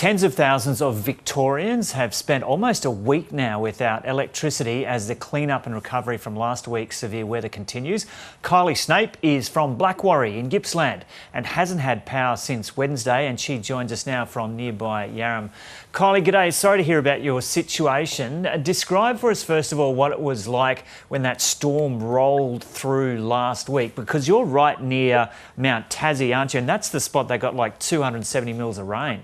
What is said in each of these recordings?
Tens of thousands of Victorians have spent almost a week now without electricity as the clean-up and recovery from last week's severe weather continues. Kylie Snape is from Blackwarry in Gippsland and hasn't had power since Wednesday, and she joins us now from nearby Yarram. Kylie, g'day. Sorry to hear about your situation. Describe for us, first of all, what it was like when that storm rolled through last week, because you're right near Mount Tassie, aren't you? And that's the spot they got like 270 mils of rain.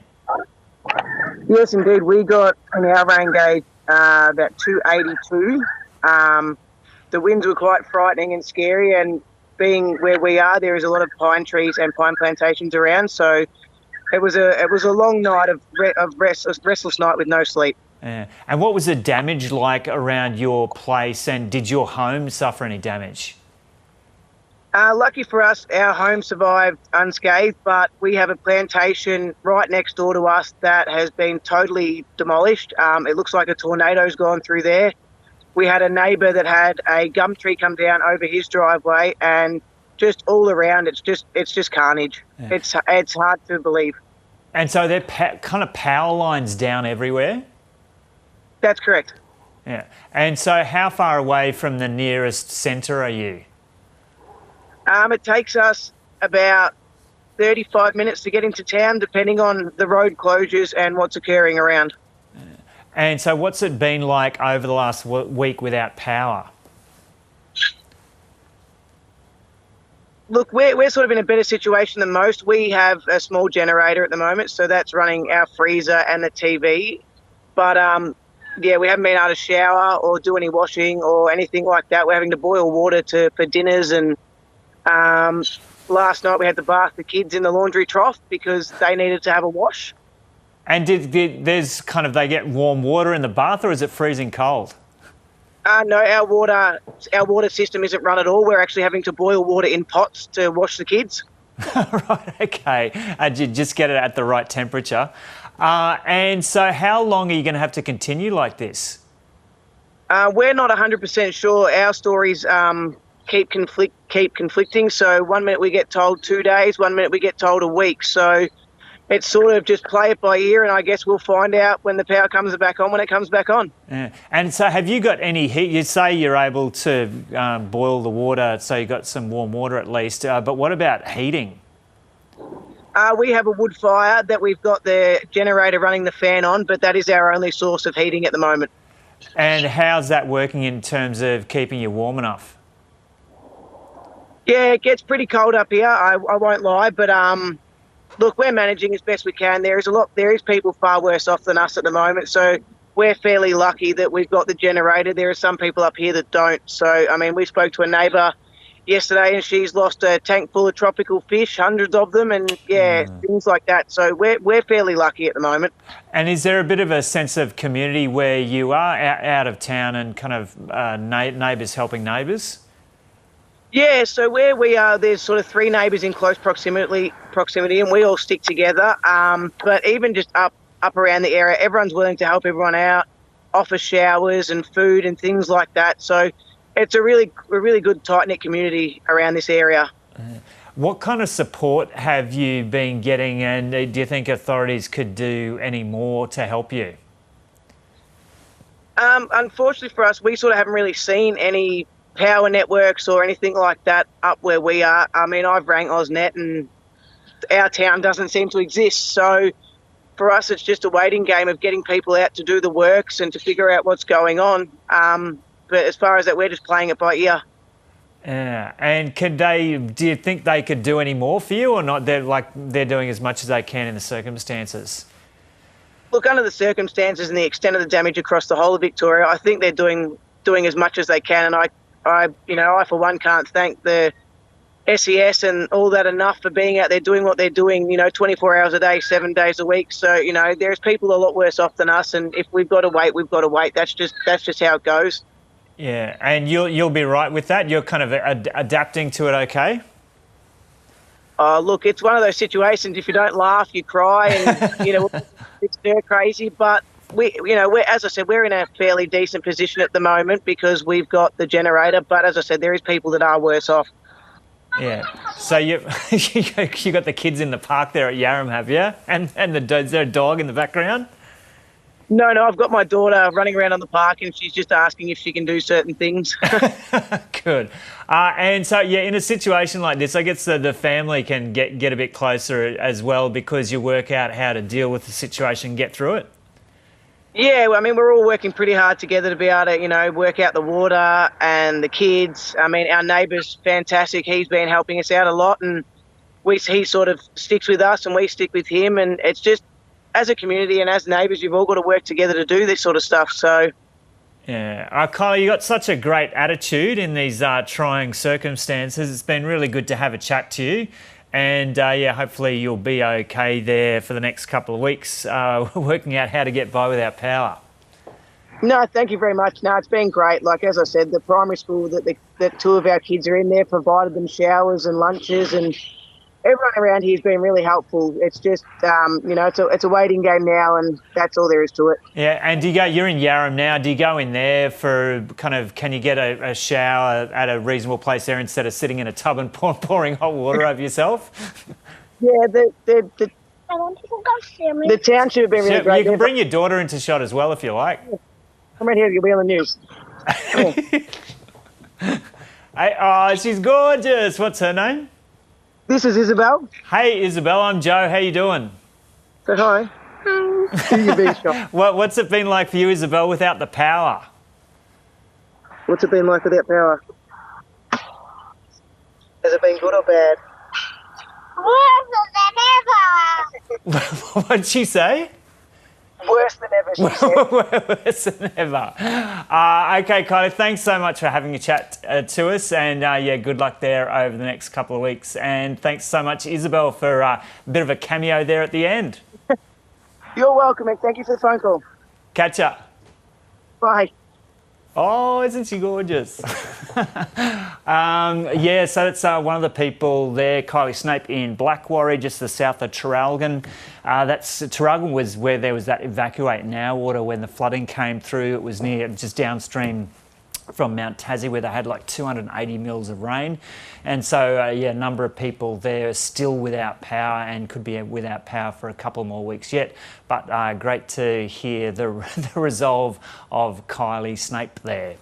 Yes, indeed. We got in our rain gauge about 282. The winds were quite frightening and scary, and being where we are, there is a lot of pine trees and pine plantations around. So it was a long night of restless night with no sleep. Yeah. And what was the damage like around your place, and did your home suffer any damage? Lucky for us, our home survived unscathed, but we have a plantation right next door to us that has been totally demolished. It looks like a tornado's gone through there. We had a neighbour that had a gum tree come down over his driveway, and just all around, it's just carnage. Yeah. It's hard to believe. And so there are kind of power lines down everywhere? That's correct. Yeah. And so how far away from the nearest centre are you? It takes us about 35 minutes to get into town, depending on the road closures and what's occurring around. And so what's it been like over the last week without power? Look, we're sort of in a better situation than most. We have a small generator at the moment, so that's running our freezer and the TV. But, yeah, we haven't been able to shower or do any washing or anything like that. We're having to boil water for dinners, and last night we had to bath the kids in the laundry trough because they needed to have a wash. And they get warm water in the bath, or is it freezing cold? No, our water system isn't run at all. We're actually having to boil water in pots to wash the kids. Right, okay. And you just get it at the right temperature. And so how long are you going to have to continue like this? We're not 100% sure. Our stories keep conflicting. So 1 minute we get told 2 days, 1 minute we get told a week. So it's sort of just play it by ear, and I guess we'll find out when the power comes back on, when it comes back on. Yeah. And so have you got any heat? You say you're able to boil the water, so you've got some warm water at least, but what about heating? We have a wood fire that we've got the generator running the fan on, but that is our only source of heating at the moment. And how's that working in terms of keeping you warm enough? Yeah, it gets pretty cold up here, I won't lie, but look, we're managing as best we can. There is people far worse off than us at the moment, so we're fairly lucky that we've got the generator. There are some people up here that don't. So, I mean, we spoke to a neighbour yesterday and she's lost a tank full of tropical fish, hundreds of them, and things like that. So we're fairly lucky at the moment. And is there a bit of a sense of community where you are out of town and kind of neighbours helping neighbours? Yeah, so where we are, there's sort of 3 neighbours in close proximity, and we all stick together. But even just up around the area, everyone's willing to help everyone out, offer showers and food and things like that. So it's a really good, tight-knit community around this area. What kind of support have you been getting, and do you think authorities could do any more to help you? Unfortunately for us, we sort of haven't really seen any power networks or anything like that up where we are. I mean, I've rang AusNet and our town doesn't seem to exist. So for us, it's just a waiting game of getting people out to do the works and to figure out what's going on. But as far as that, we're just playing it by ear. Yeah. And do you think they could do any more for you, or not? They're doing as much as they can in the circumstances? Look, under the circumstances and the extent of the damage across the whole of Victoria, I think they're doing as much as they can. And I for one can't thank the SES and all that enough for being out there doing what they're doing, 24 hours a day, 7 days a week. So, there's people a lot worse off than us, and if we've got to wait, we've got to wait. That's just how it goes. Yeah, and you'll be right with that? You're kind of adapting to it okay? Look, it's one of those situations, if you don't laugh, you cry, and, it's stir crazy, but as I said, we're in a fairly decent position at the moment because we've got the generator. But as I said, there is people that are worse off. Yeah. So you you got the kids in the park there at Yarram, have you? And is there a dog in the background? No, I've got my daughter running around on the park and she's just asking if she can do certain things. Good. And so, yeah, in a situation like this, I guess the family can get a bit closer as well because you work out how to deal with the situation, get through it. Yeah, well, I me's we're all working pretty hard together to be able to, work out the water and the kids. I mean, our neighbour's fantastic. He's been helping us out a lot, and he sort of sticks with us and we stick with him. And it's just, as a community and as neighbours, you've all got to work together to do this sort of stuff. So, yeah. Kylie, you got such a great attitude in these trying circumstances. It's been really good to have a chat to you. And, yeah, hopefully you'll be okay there for the next couple of weeks, working out how to get by without power. no, thank you very much. No, it's been great. Like, as I said, the primary school that two of our kids are in there provided them showers and lunches, and everyone around here has been really helpful. It's just, it's a waiting game now, and that's all there is to it. Yeah, and you're in Yarram now. Do you go in there for can you get a shower at a reasonable place there instead of sitting in a tub and pouring hot water over yourself? Yeah, the township have been really great. You can bring your daughter into shot as well if you like. Come right here, you'll be on the news. Hey, she's gorgeous. What's her name? This is Isabel. Hey, Isabel, I'm Joe. How you doing? Say hi. You being shot. What's it been like for you, Isabel, without the power? What's it been like without power? Has it been good or bad? Worse than ever. What did she say? Worse than ever, she said. Worse than ever. Okay, Kylie, thanks so much for having a chat to us. And, yeah, good luck there over the next couple of weeks. And thanks so much, Isabel, for a bit of a cameo there at the end. You're welcome, and thank you for the phone call. Catch ya. Bye. Oh, isn't she gorgeous? Yeah, so that's one of the people there, Kylie Snape in Blackwarry, just the south of Traralgon. Traralgon was where there was that evacuate now order when the flooding came through. It was just downstream from Mount Tassie where they had like 280 mils of rain. And so, yeah, a number of people there are still without power and could be without power for a couple more weeks yet. But great to hear the resolve of Kylie Snape there.